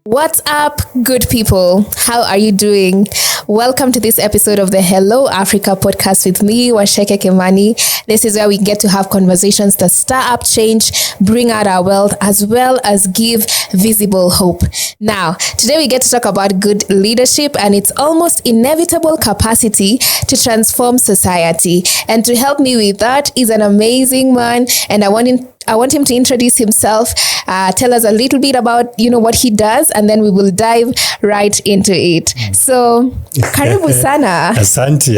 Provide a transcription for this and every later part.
What's up, good people? How are you doing? Welcome to this episode of the Hello Africa podcast with me, Washeke Kimani. This is where we get to have conversations that stir up change, bring out our wealth, as well as give visible hope. Now, today we get to talk about good leadership and its almost inevitable capacity to transform society. And to help me with that is an amazing man, and I want him to introduce himself, tell us a little bit about, what he does, and then we will dive right into it. So, karibu sana. Asante.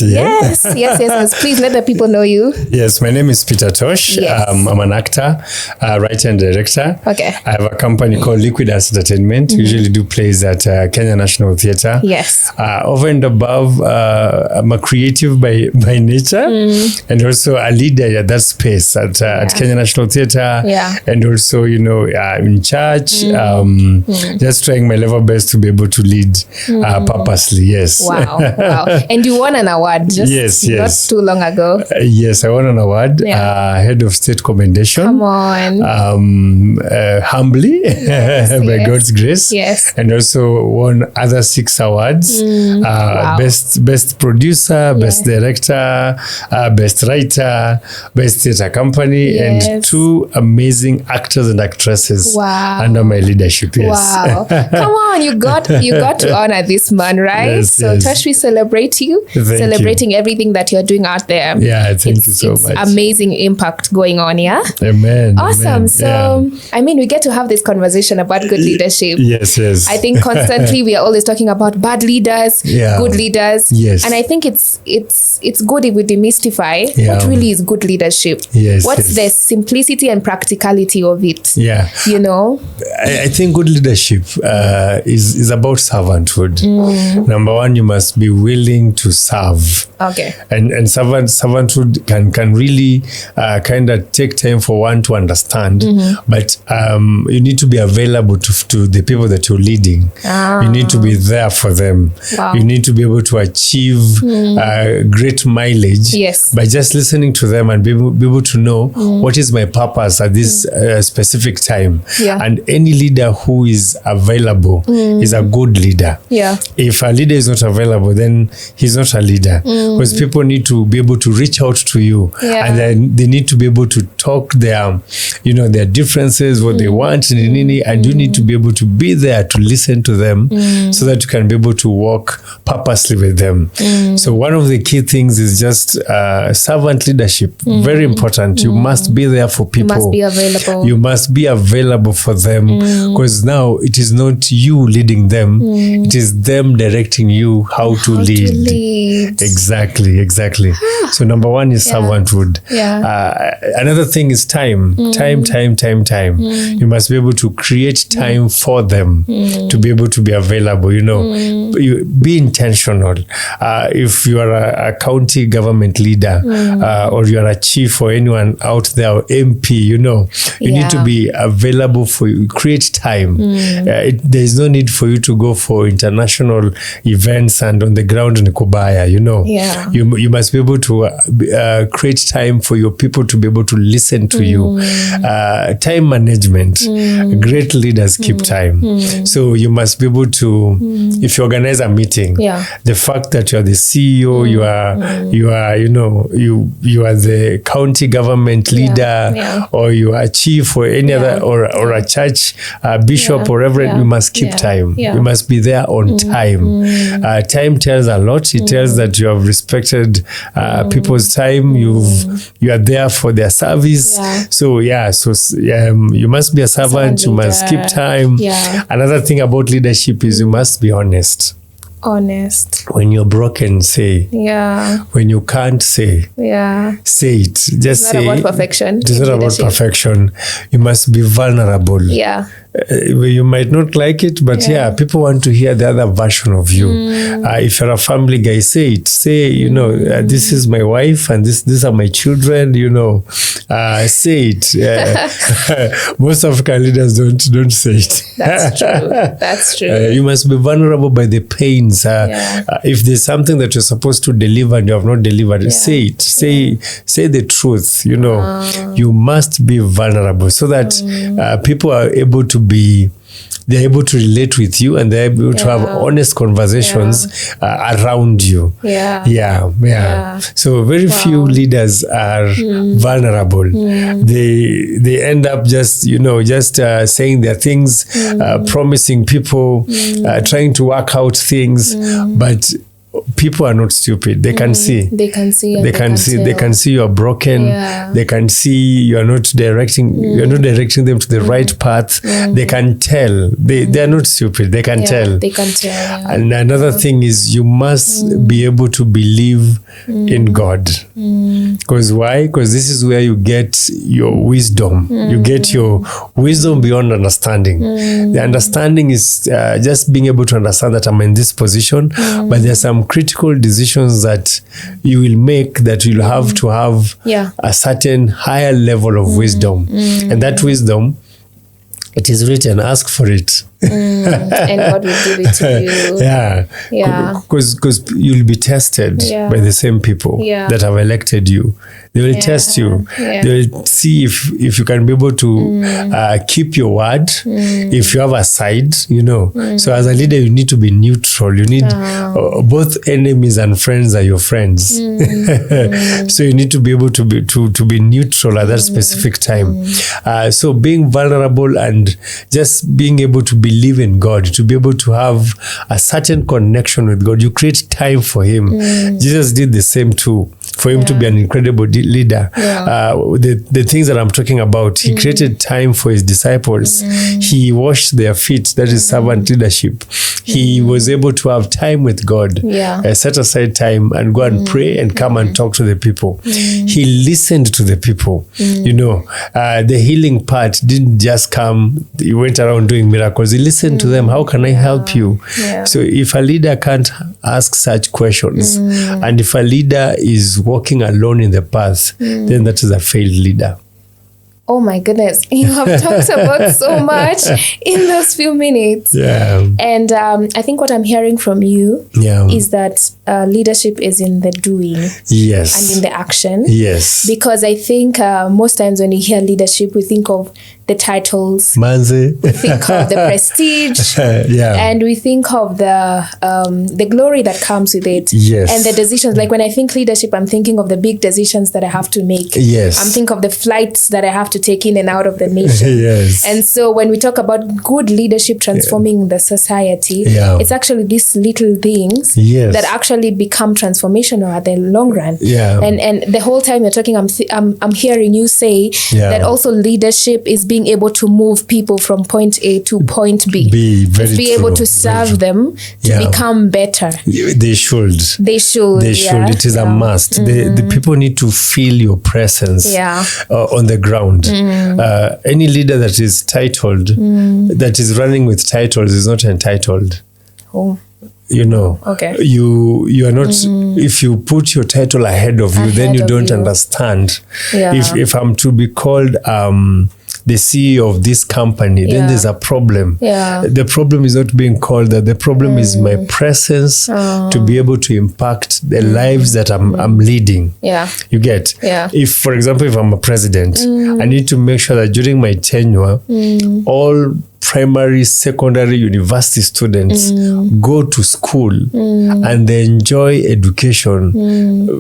Yes. Please let the people know you. Yes, my name is Peter Tosh. Yes. I'm an actor, writer and director. Okay. I have a company called Liquid Arts Entertainment. We usually do plays at Kenya National Theatre. Yes. Over and above, I'm a creative by nature, and also a leader at that space at Kenya National Theatre. Yeah. And also, in church, just trying my level best to be able to lead purposely. Yes. Wow. And you won an award just not too long ago. Yes, I won an award, Head of State Commendation. Come on. Humbly, by God's grace. Yes. And also won other 6 awards. Wow. Best producer, best director, best writer, best theatre company, and 2 amazing actors and actresses under my leadership. Yes. Wow. Come on, you got to honor this man, right? Yes, so Tosh, we celebrate you. Celebrating everything that you're doing out there. Yeah, thank you so much. Amazing impact going on, yeah? Amen. Awesome. Amen. So, we get to have this conversation about good leadership. Yes. I think constantly we are always talking about bad leaders, good leaders. Yes. And I think it's good if we demystify what really is good leadership. Yes. What's the simplicity and practicality of it? Yeah. I think good leadership is about servanthood. Number one, you must be willing to serve. Okay. And servanthood can really kind of take time for one to understand. But you need to be available to the people that you're leading. You need to be there for them. Wow. You need to be able to achieve great mileage by just listening to them and be able to know what is my purpose at this specific time. Yeah. And any leader who is available is a good leader. Yeah. If a leader is not available, then he's not a leader. Because people need to be able to reach out to you, and then they need to be able to talk their differences, what they want, and you need to be able to be there to listen to them, so that you can be able to walk purposely with them. So one of the key things is just servant leadership. Very important. You must be there for people. You must be available. You must be available for them, because now it is not you leading them, it is them directing you how to lead. Exactly. So number one is servanthood. Another thing is time. Time. You must be able to create time for them to be able to be available. You be intentional. If you are a county government leader, or you are a chief or anyone out there, or MP, you need to be available for you. Create time. There is no need for you to go for international events and on the ground in Kubaya. You must be able to create time for your people to be able to listen to you. Time management. Great leaders keep time. So you must be able to, if you organize a meeting, the fact that you are the CEO, you are the county government leader, or you are chief or any other, or a church bishop or reverend, you must keep time. You must be there on time. Time tells a lot. It tells that you have respected people's time. You are there for their service. So you must be a servant. You must keep time. Another thing about leadership is you must be honest. When you're broken, say. When you can't, say. Say it. Just say. It's not about perfection. It's not about perfection. You must be vulnerable. You might not like it, but people want to hear the other version of you. If you're a family guy, say it. Say, this is my wife and these are my children. Say it. Most African leaders don't say it. That's true. You must be vulnerable by the pains. If there's something that you're supposed to deliver and you have not delivered, say it. Say the truth. You must be vulnerable so that people are able to be they're able to relate with you, and they're able to have honest conversations around you. Yeah. So very few leaders are vulnerable. They end up just saying their things, promising people, trying to work out things, but people are not stupid. They can see. They can see. They can see. They can see you're broken. They can see you're not directing. You're not directing them to the right path. They can tell. They are not stupid. They can tell. They can tell. Yeah. And another thing is you must be able to believe in God. Because why? Because this is where you get your wisdom. You get your wisdom beyond understanding. The understanding is just being able to understand that I'm in this position, but there's some critical decisions that you will make that you'll have to have a certain higher level of wisdom. And that wisdom, it is written, ask for it. And God will give it to you. Because you'll be tested by the same people that have elected you. They will test you. They will see if you can be able to keep your word, if you have a side, So as a leader, you need to be neutral. You need both enemies and friends are your friends. So you need to be able to be neutral at that specific time. So being vulnerable and just being able to believe in God, to be able to have a certain connection with God, you create time for Him. Jesus did the same too. For him to be an incredible leader. The things that I'm talking about, he created time for his disciples. He washed their feet. That is servant leadership. He was able to have time with God, set aside time and go and pray and come and talk to the people. He listened to the people. The healing part didn't just come, he went around doing miracles. He listened to them. How can I help you? So if a leader can't ask such questions, and if a leader is walking alone in the path, then that is a failed leader. Oh my goodness. You have talked about so much in those few minutes. And I think what I'm hearing from you is that leadership is in the doing and in the action. Because I think most times when you hear leadership, we think of the titles, Manze. We think of the prestige, and we think of the glory that comes with it, and the decisions. Like when I think leadership, I'm thinking of the big decisions that I have to make. I'm thinking of the flights that I have to take in and out of the nation. And so when we talk about good leadership transforming the society, it's actually these little things that actually become transformational at the long run. And the whole time you're talking, I'm hearing you say that also leadership is being able to move people from point A to point B. Be able to serve them to become better. They should. It is a must. The people need to feel your presence on the ground. Any leader that is titled, that is running with titles, is not entitled. You are not. If you put your title ahead of you, then you don't understand. If I'm to be called the CEO of this company, then there's a problem. The problem is not being called that. The problem is my presence to be able to impact the lives that I'm leading. You get? If, for example, if I'm a president, I need to make sure that during my tenure, all primary, secondary, university students go to school and they enjoy education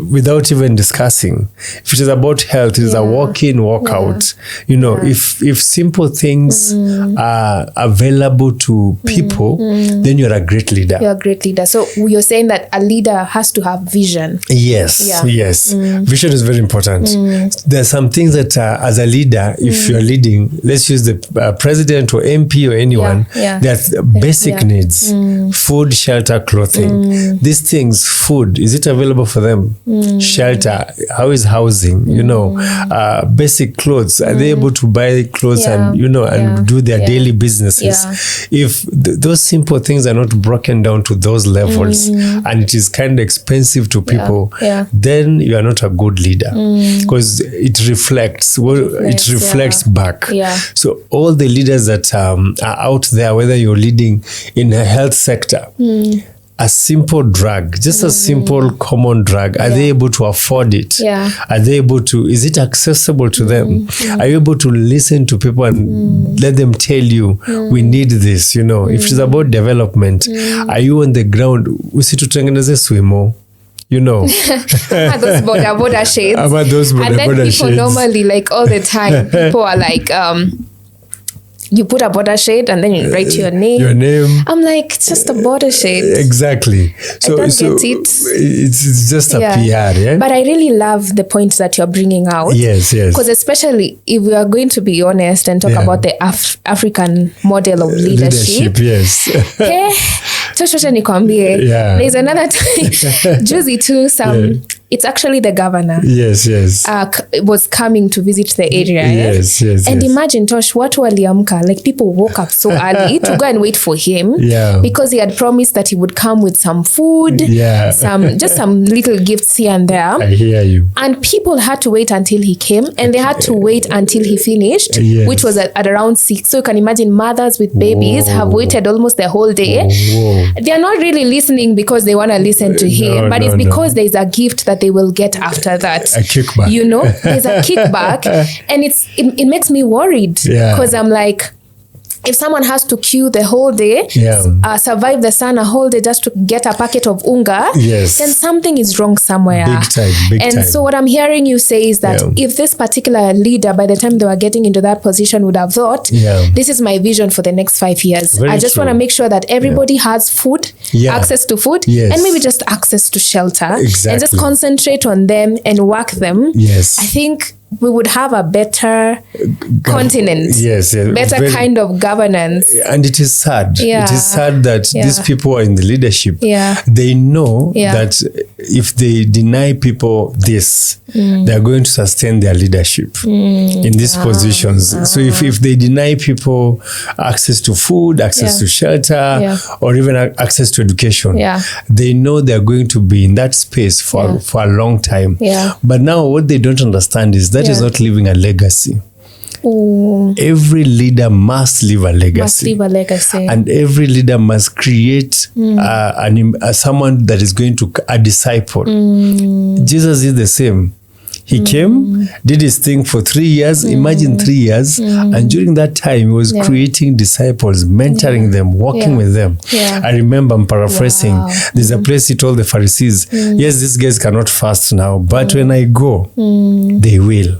without even discussing. If it is about health, it is a walk-in, walk-out. If simple things are available to people, then you're a great leader. You're a great leader. So you're saying that a leader has to have vision. Yes. Vision is very important. There are some things that as a leader, if you're leading, let's use the president or MP or anyone, that's basic needs. Food, shelter, clothing. These things, food, is it available for them? Shelter, how is housing? Basic clothes, are they able to buy clothes and and do their daily businesses? If those simple things are not broken down to those levels and it is kind of expensive to people, then you are not a good leader, because it reflects back. So all the leaders that are out there, whether you're leading in a health sector, a simple drug, just a simple common drug, are they able to afford it? Yeah. Are they able to, is it accessible to them? Are you able to listen to people and let them tell you, we need this, you know? If it's about development, are you on the ground? Usitutengeneze swimo. You know, those border shades. About those and then people shades. normally, like all the time, people are like, you put a border shade and then you write your name. Your name. I'm like, it's just a border shade. Exactly. So, I don't so get it. It's just a PR, yeah? But I really love the points that you're bringing out. Yes. Because especially if we are going to be honest and talk about the African model of leadership. Yes. There's another time, Juicy too, it's actually the governor. Yes. Was coming to visit the area. Yes. And imagine, Tosh, watu waliamka, like people woke up so early to go and wait for him. Yeah. Because he had promised that he would come with some food, just some little gifts here and there. I hear you. And people had to wait until he came, and they had to wait until he finished, which was at around 6. So you can imagine mothers with babies have waited almost the whole day. They are not really listening because they want to listen to him, but it's because there's a gift that they will get after that. A kickback. You know, there's a kickback, and it makes me worried because I'm like, if someone has to queue the whole day, survive the sun a whole day just to get a packet of unga, then something is wrong somewhere. Big time. So what I'm hearing you say is that if this particular leader, by the time they were getting into that position, would have thought, this is my vision for the next 5 years. I just want to make sure that everybody has food, access to food, and maybe just access to shelter, and just concentrate on them and work them. I think we would have a better continent, better kind of governance. And it is sad. It is sad that these people are in the leadership. They know that if they deny people this, they are going to sustain their leadership in these positions. So if they deny people access to food, access to shelter, or even access to education, they know they are going to be in that space for a long time. But now what they don't understand is that is not leaving a legacy. Every leader must leave a legacy. And every leader must create someone that is going to a disciple. Jesus is the same. He came, did his thing for 3 years. Imagine 3 years. And during that time, he was creating disciples, mentoring them, walking with them. I remember, I'm paraphrasing, there's a place he told the Pharisees, yes, these guys cannot fast now, but when I go, they will.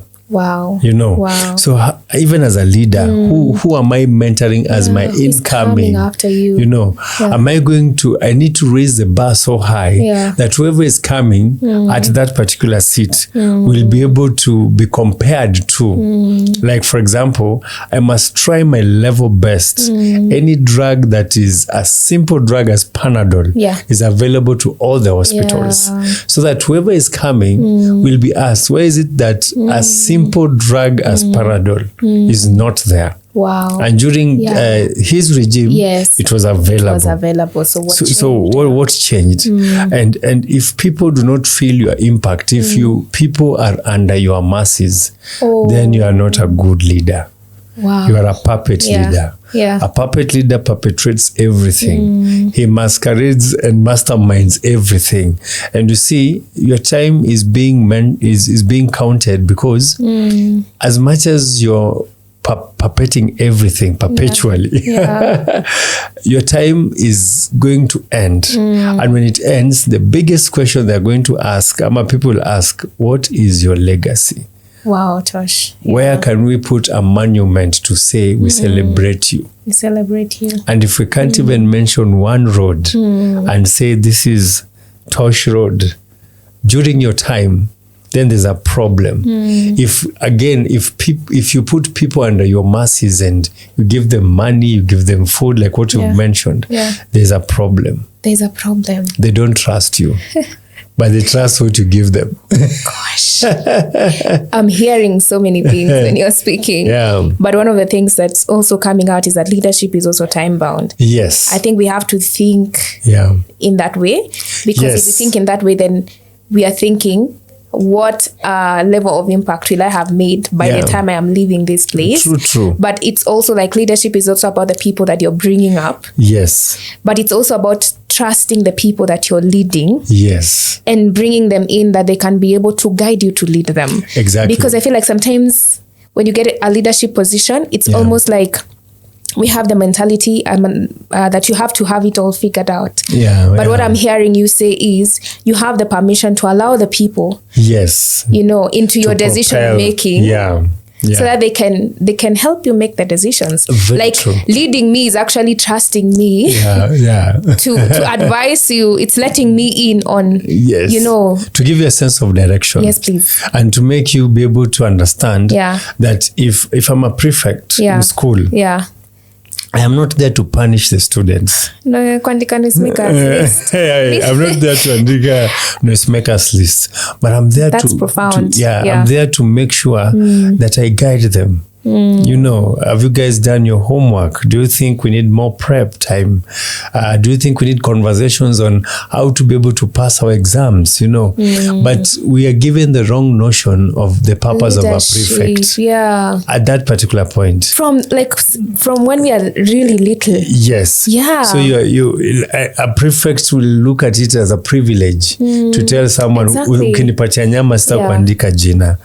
You know, so even as a leader, who am I mentoring as my incoming? After you, you know, am I going to? I need to raise the bar so high that whoever is coming at that particular seat will be able to be compared to. Like, for example, I must try my level best. Any drug that is a simple drug as Panadol is available to all the hospitals, so that whoever is coming will be asked, why is it that a simple drug as Panadol is not there? And during his regime, it was available. So what changed? And if people do not feel your impact, if people are under your masses, then you are not a good leader. You are a puppet leader. A puppet leader perpetrates everything. He masquerades and masterminds everything. And you see, your time is being counted because as much as you're puppeting everything perpetually, your time is going to end. And when it ends, the biggest question they're going to ask, people will ask, what is your legacy? Wow, Tosh. Where can we put a monument to say we celebrate you? We celebrate you. And if we can't even mention one road and say this is Tosh Road during your time, then there's a problem. If you put people under your masses and you give them money, you give them food, like what you've mentioned, there's a problem. They don't trust you. But they trust what you give them. Gosh. I'm hearing so many things when you're speaking. But one of the things that's also coming out is that leadership is also time bound. Yes. I think we have to think in that way. Because if we think in that way, then we are thinking what level of impact will I have made by the time I am leaving this place. True. But it's also like leadership is also about the people that you're bringing up. Yes. But it's also about trusting the people that you're leading. Yes. And bringing them in that they can be able to guide you to lead them. Exactly. Because I feel like sometimes when you get a leadership position, it's almost like we have the mentality that you have to have it all figured out. But what I'm hearing you say is you have the permission to allow the people, yes, into your decision making. So that they can help you make the decisions. Very true. Leading me is actually trusting me to advise you. It's letting me in on, to give you a sense of direction. Yes, please. And to make you be able to understand that if I'm a prefect in school, I am not there to punish the students. No, kuandika noisemakers list. I'm not there to andika noisemakers list, but I'm there That's profound. I'm there to make sure that I guide them. Have you guys done your homework? Do you think we need more prep time? Do you think we need conversations on how to be able to pass our exams? But we are given the wrong notion of the purpose of a prefect at that particular point. From when we are really little. Yes. So a prefect will look at it as a privilege to tell someone, ukinipatia nyama sita kuandika jina.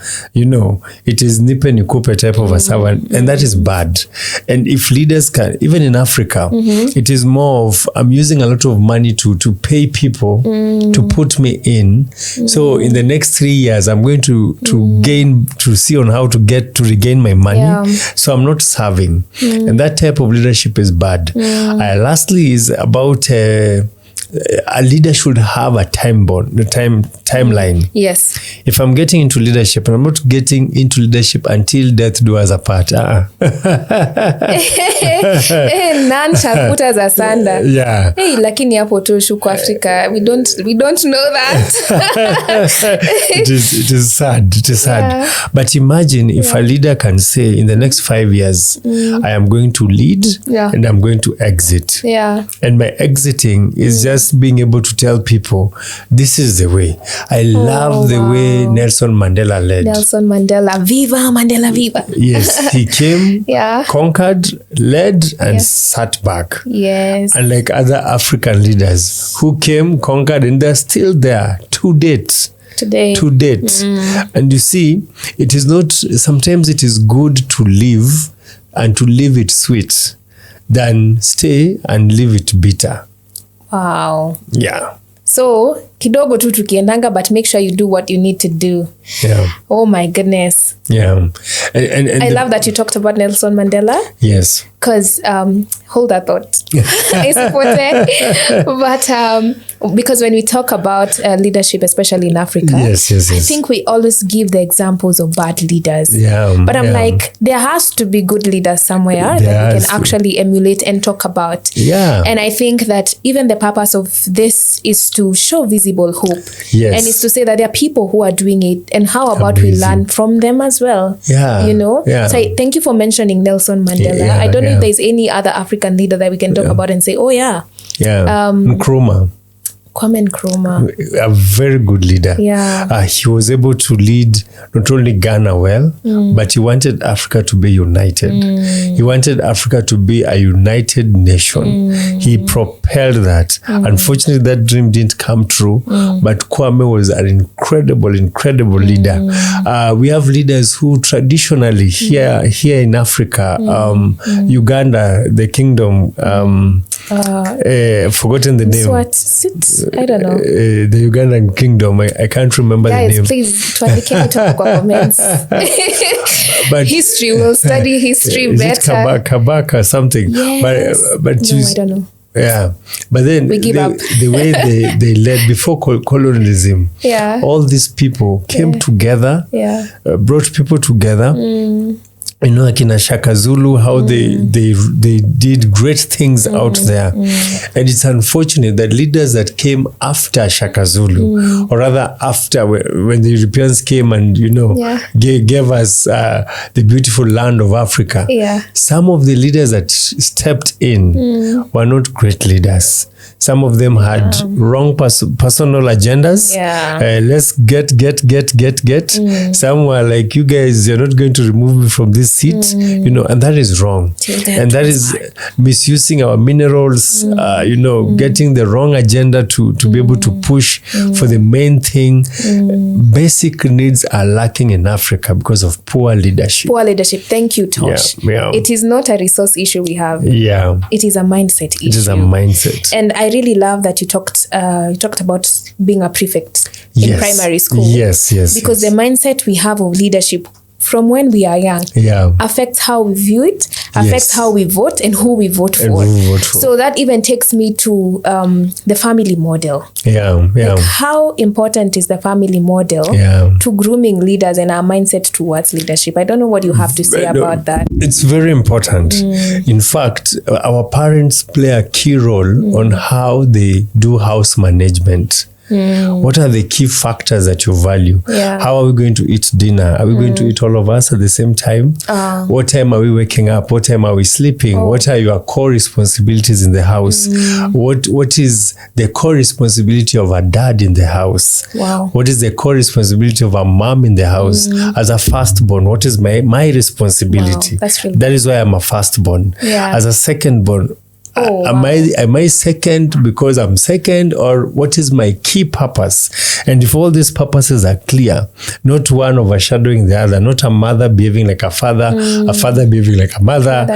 It is nipe nikupe type of a servant, and that is bad. And if leaders can, even in Africa, it is more of, I'm using a lot of money to pay people to put me in. So in the next 3 years, I'm going to see on how to regain my money. So I'm not serving. And that type of leadership is bad. Lastly is about a leader should have a timeline. Yes. If I'm getting into leadership, and I'm not getting into leadership until death do us apart. None shall put us asunder. Hey, lakini hapo tu shuko Africa. We don't know that. It is sad. But imagine if a leader can say, in the next 5 years, I am going to lead and I'm going to exit. And my exiting is just being able to tell people, this is the way. I love the way Nelson Mandela led. Nelson Mandela, viva Mandela, viva. Yes, he came, conquered, led, and sat back. Yes. Unlike other African leaders who came, conquered, and they're still there to date. And you see, it is not, sometimes it is good to live and to leave it sweet than stay and leave it bitter. Wow. Yeah. So, kidogo tu tukiendanga, but make sure you do what you need to do. Oh my goodness. And I love that you talked about Nelson Mandela. Yes. Because, hold that thought. I support it. But because when we talk about leadership, especially in Africa, I think we always give the examples of bad leaders. But I'm like, there has to be good leaders somewhere that we can actually emulate and talk about. And I think that even the purpose of this is to show visible hope. And it's to say that there are people who are doing it, and how about we learn from them as well. So thank you for mentioning Nelson Mandela. I don't know if there's any other African leader that we can talk about and say, Nkrumah. Kwame Nkrumah. A very good leader. He was able to lead not only Ghana well, but he wanted Africa to be united. He wanted Africa to be a united nation. He propelled that. Unfortunately, that dream didn't come true, but Kwame was an incredible leader. We have leaders who traditionally here in Africa, Uganda, the kingdom, forgotten the name. I don't know. The Ugandan kingdom. I can't remember the name. Guys, please, talk comments. But history, we'll study history better. Kabaka something. Yes. But no, I don't know. But then we give up. The way they led before colonialism, all these people came together, brought people together. Akina Shaka Zulu, how they did great things out there. And it's unfortunate that leaders that came after Shaka Zulu, or rather after when the Europeans came and, gave us the beautiful land of Africa, some of the leaders that stepped in were not great leaders. Some of them had wrong personal agendas. Let's get. Some were like, you guys, you're not going to remove me from this seat, and that is wrong. And that is misusing our minerals, getting the wrong agenda to be able to push for the main thing. Basic needs are lacking in Africa because of poor leadership. Thank you, Tosh. It is not a resource issue we have. It is a mindset issue. It is a mindset. And I really love that you talked about being a prefect in primary school. Yes. Because the mindset we have of leadership from when we are young affects how we view it, affects how we vote and who we vote for. So that even takes me to the family model. Like how important is the family model to grooming leaders and our mindset towards leadership? I don't know what you have to say about that. It's very important. In fact, our parents play a key role on how they do house management. What are the key factors that you value? How are we going to eat dinner? Are we going to eat all of us at the same time? What time are we waking up? What time are we sleeping? What are your core responsibilities in the house? What is the core responsibility of a dad in the house? What is the core responsibility of a mom in the house? As a firstborn, what is my responsibility? That is why I'm a firstborn. As a secondborn, am I second because I'm second, or what is my key purpose? And if all these purposes are clear, not one overshadowing the other, not a mother behaving like a father behaving like a mother,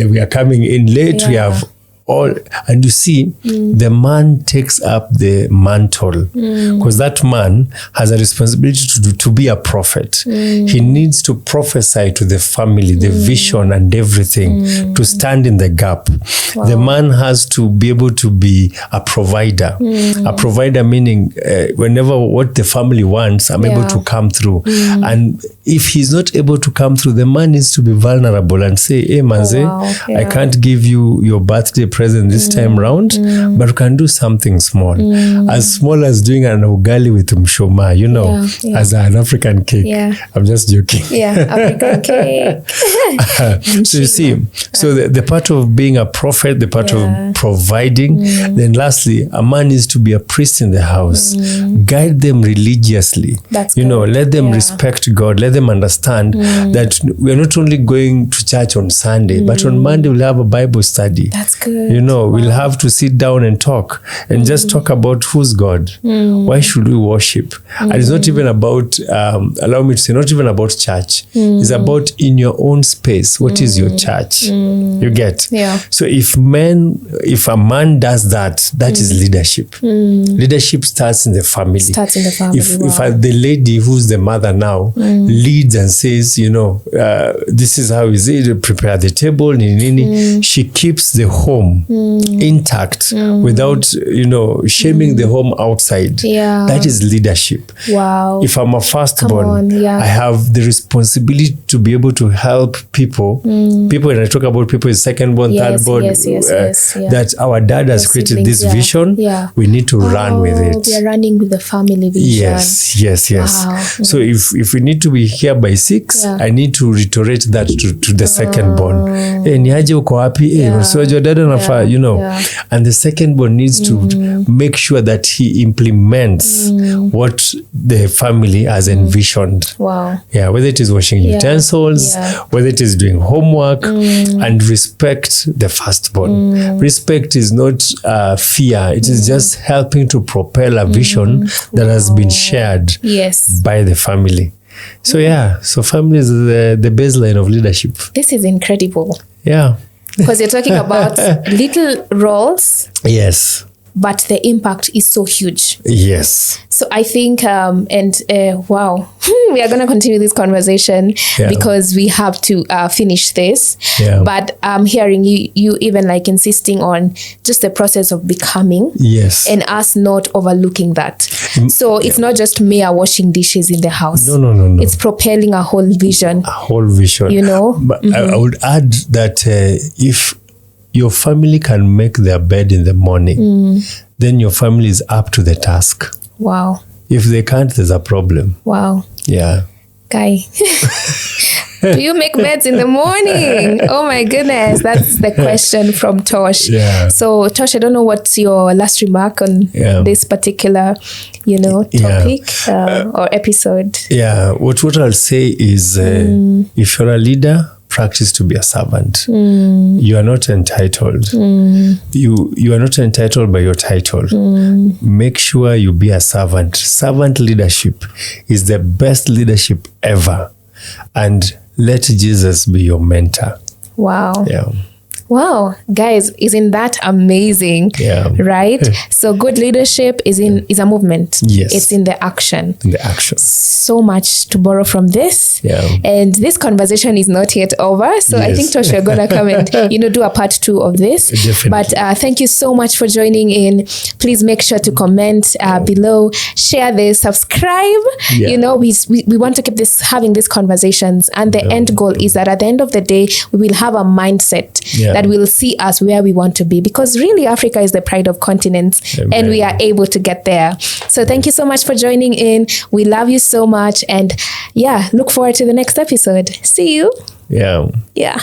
we are coming in late, we have all, and you see, the man takes up the mantle because that man has a responsibility to be a prophet. He needs to prophesy to the family, the vision and everything, to stand in the gap. The man has to be able to be a provider. A provider meaning whenever what the family wants, I'm able to come through. And if he's not able to come through, the man needs to be vulnerable and say, hey manze, I can't give you your birthday present this time round, but we can do something small. As small as doing an ugali with mshoma, as an African cake. I'm just joking. African cake. So you see, so the part of being a prophet, the part of providing, then lastly, a man needs to be a priest in the house. Guide them religiously. Let them respect God. Let them understand that we're not only going to church on Sunday, but on Monday we'll have a Bible study. That's good. We'll have to sit down and talk and just talk about who's God. Why should we worship? And it's not even about, allow me to say, not even about church. It's about in your own space. What is your church? You get? So if a man does that, that is leadership. Leadership starts in the family. If the lady who's the mother now leads and says, this is how is it, prepare the table, she keeps the home intact without shaming the home outside. That is leadership. If I'm a firstborn, I have the responsibility to be able to help people. When I talk about people is secondborn, thirdborn, that our dad has created this vision, we need to run with it. We are running with the family vision. Yes. So if we need to be here by 6, I need to reiterate that to the secondborn. Niaje uko wapi? Unajua dada nafaa, and the secondborn needs to make sure that he implements what the family has envisioned. Whether it is washing utensils, whether it is doing homework, and respect the firstborn. Respect is not fear. It is just helping to propel a vision that has been shared by the family. So family is the baseline of leadership. This is incredible. Because you're talking about little roles. Yes. But the impact is so huge. Yes. So I think, wow, we are going to continue this conversation because we have to finish this. But I'm hearing you even like insisting on just the process of becoming. And us not overlooking that. So it's not just mere washing dishes in the house. No. It's propelling a whole vision. But I would add that if your family can make their bed in the morning, then your family is up to the task. Wow. If they can't, there's a problem. Wow. Yeah. Guy. Do you make beds in the morning? Oh my goodness. That's the question from Tosh. Yeah. So Tosh, I don't know what's your last remark on this particular, topic or episode. Yeah. What I'll say is if you're a leader, practice to be a servant. You are not entitled. You are not entitled by your title. Make sure you be a servant. Servant leadership is the best leadership ever. And let Jesus be your mentor. Wow. Yeah. Wow, guys, isn't that amazing? Yeah. Right? So good leadership is a movement. Yes. It's in the action. In the action. So much to borrow from this. Yeah. And this conversation is not yet over. So I think, Tosh, we're going to come and, do a part 2 of this. Definitely. But thank you so much for joining in. Please make sure to comment below, share this, subscribe. Yeah. We want to keep having these conversations. And the end goal is that at the end of the day, we will have a mindset that will see us where we want to be, because really Africa is the pride of continents. Amen. And we are able to get there. So thank you so much for joining in. We love you so much, and look forward to the next episode. See you. Yeah.